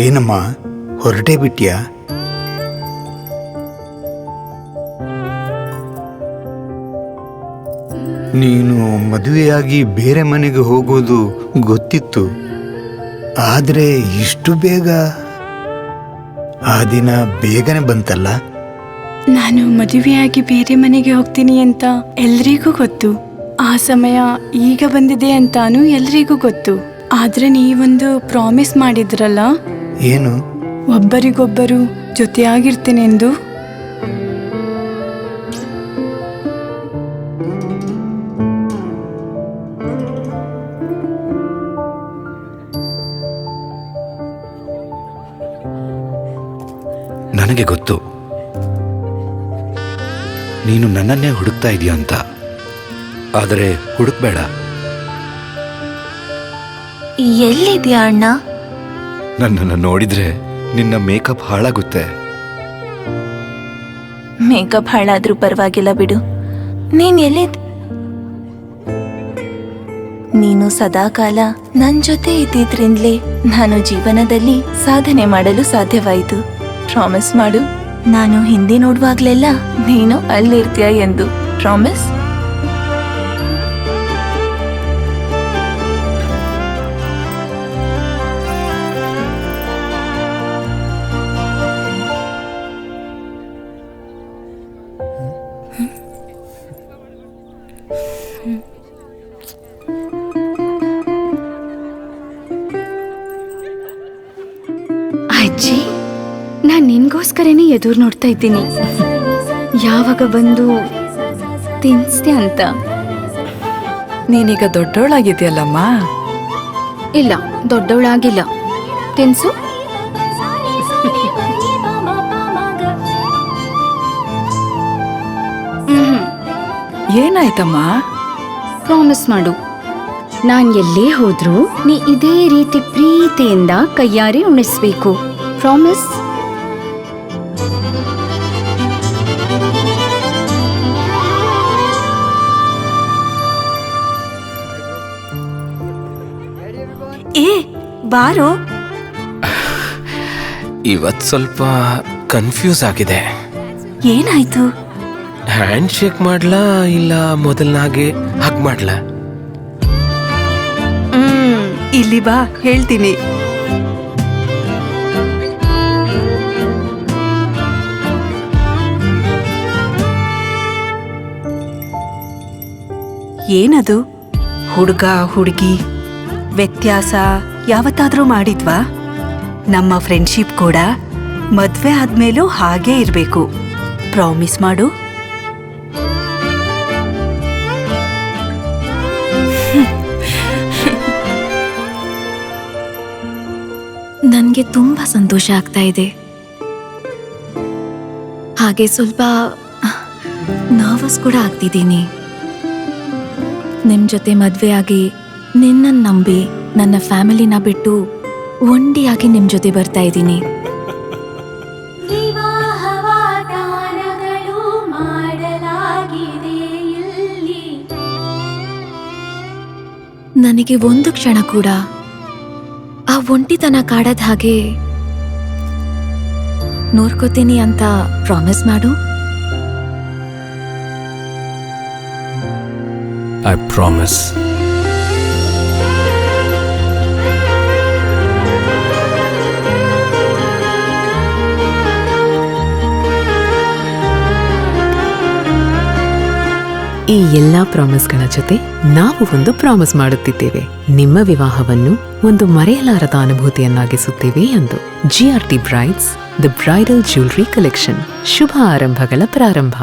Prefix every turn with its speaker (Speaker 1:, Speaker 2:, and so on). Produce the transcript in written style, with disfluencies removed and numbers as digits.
Speaker 1: ಏನಮ್ಮ ಹೊರಟೇ ಬಿಟ್ಯಾ? ನೀನು ಮದುವೆಯಾಗಿ ಬೇರೆ ಮನೆಗೆ ಹೋಗೋದು ಗೊತ್ತಿತ್ತು, ಆದರೆ ಇಷ್ಟು ಬೇಗ ಆ ದಿನ ಬೇಗನೆ ಬಂತಲ್ಲ.
Speaker 2: ನಾನು ಮದುವೆಯಾಗಿ ಬೇರೆ ಮನೆಗೆ ಹೋಗ್ತೀನಿ ಅಂತ ಎಲ್ರಿಗೂ ಗೊತ್ತು. ಆ ಸಮಯ ಈಗ ಬಂದಿದೆ ಅಂತಾನು ಎಲ್ರಿಗೂ ಗೊತ್ತು. ಆದ್ರೆ ನೀವೊಂದು ಪ್ರಾಮಿಸ್ ಮಾಡಿದ್ರಲ್ಲ,
Speaker 1: ಏನು?
Speaker 2: ಒಬ್ಬರಿಗೊಬ್ಬರು ಜೊತೆಯಾಗಿರ್ತೀನೆಂದು.
Speaker 3: ನನಗೆ ಗೊತ್ತು ನೀನು ನನ್ನನ್ನೇ ಹುಡುಕ್ತಾ ಇದೀಯ ಅಂತ, ಆದರೆ ಹುಡುಕ್ಬೇಡ.
Speaker 4: ಎಲ್ಲಿದ್ಯಾ ಅಣ್ಣ?
Speaker 3: ನನ್ನನ್ನು ನೋಡಿದ್ರೆ ನಿನ್ನ ಮೇಕಪ್ ಹಾಳಾಗುತ್ತೆ.
Speaker 4: ಮೇಕಪ್ ಹಾಳಾದ್ರೂ ಪರವಾಗಿಲ್ಲ ಬಿಡು. ನೀನು ಸದಾಕಾಲ ನನ್ ಜೊತೆ ಇದ್ದಿದ್ರಿಂದಲೇ ನಾನು ಜೀವನದಲ್ಲಿ ಸಾಧನೆ ಮಾಡಲು ಸಾಧ್ಯವಾಯಿತು. ಪ್ರಾಮಿಸ್ ಮಾಡು, ನಾನು ಹಿಂದೆ ನೋಡುವಾಗ್ಲೆಲ್ಲ ನೀನು ಅಲ್ಲಿರ್ತೀಯ ಎಂದು. ಪ್ರಾಮಿಸ್?
Speaker 2: ಅಜ್ಜಿ, ನಾನ್ ನಿನ್ಗೋಸ್ಕರನೇ ಎದುರು ನೋಡ್ತಾ ಇದ್ದೀನಿ, ಯಾವಾಗ ಬಂದು ತಿನ್ಸ್ತೆ ಅಂತ.
Speaker 5: ನೀನೀಗ ದೊಡ್ಡವಳಾಗಿದ್ಯಲ್ಲಮ್ಮ.
Speaker 2: ಇಲ್ಲ, ದೊಡ್ಡವಳಾಗಿಲ್ಲ. ತಿನ್ಸು.
Speaker 5: ಏನಾಯ್ತಮ್ಮ?
Speaker 2: ಪ್ರಾಮಿಸ್ ಮಾಡು, ನಾನ್ ಎಲ್ಲೇ ಹೋದ್ರೂ ನೀ ಇದೇ ರೀತಿ ಪ್ರೀತಿಯಿಂದ ಕೈಯಾರೆ ಉಣಿಸ್ಬೇಕು. ಪ್ರಾಮಿಸ್?
Speaker 4: ಏ ಬಾರೋ.
Speaker 6: ಇವತ್ತು ಸ್ವಲ್ಪ ಕನ್ಫ್ಯೂಸ್ ಆಗಿದೆ.
Speaker 4: ಏನಾಯ್ತು?
Speaker 6: ಹ್ಯಾಂಡ್ ಶೇಕ್ ಮಾಡ್ಲಾ ಇಲ್ಲ ಮೊದಲನಾಗೆ ಹಗ್ ಮಾಡ್ಲಾ?
Speaker 5: ಇಲ್ಲಿ ಬಾ, ಹೇಳ್ತೀನಿ.
Speaker 7: ಏನದು? ಹುಡುಗ ಹುಡುಗಿ ವ್ಯತ್ಯಾಸ ಯಾವತ್ತಾದ್ರೂ ಮಾಡಿದ್ವಾ? ನಮ್ಮ ಫ್ರೆಂಡ್ಶಿಪ್ ಕೂಡ ಮದ್ವೆ ಆದ್ಮೇಲೂ ಹಾಗೇ ಇರ್ಬೇಕು. ಪ್ರಾಮಿಸ್ ಮಾಡು.
Speaker 4: ನನ್ಗೆ ತುಂಬಾ ಸಂತೋಷ ಆಗ್ತಾ ಇದೆ. ಹಾಗೆ ಸ್ವಲ್ಪ ನರ್ವಸ್ ಕೂಡ ಆಗ್ತಿದ್ದೀನಿ. ನಿಮ್ ಜೊತೆ ಮದ್ವೆ ಆಗಿ ನಿನ್ನನ್ನು ನಂಬಿ ನನ್ನ ಫ್ಯಾಮಿಲಿನ ಬಿಟ್ಟು ಒಂಟಿಯಾಗಿ ನಿಮ್ ಜೊತೆ ಬರ್ತಾ ಇದ್ದೀನಿ. ನನಗೆ ಒಂದು ಕ್ಷಣ ಕೂಡ ಆ ಒಂಟಿತನ ಕಾಡದ ಹಾಗೆ ನೋಡ್ಕೋತೀನಿ ಅಂತ ಪ್ರಾಮಿಸ್ ಮಾಡು.
Speaker 6: I promise.
Speaker 8: ಈ ಎಲ್ಲಾ ಪ್ರಾಮಿಸ್ಗಳ ಜೊತೆ ನಾವು ಒಂದು ಪ್ರಾಮಿಸ್ ಮಾಡುತ್ತಿದ್ದೇವೆ. ನಿಮ್ಮ ವಿವಾಹವನ್ನು ಒಂದು ಮರೆಯಲಾರದ ಅನುಭೂತಿಯನ್ನಾಗಿಸುತ್ತೇವೆ ಎಂದು. GRT brides, the bridal jewellery collection. ಶುಭ ಆರಂಭಗಳ ಪ್ರಾರಂಭ.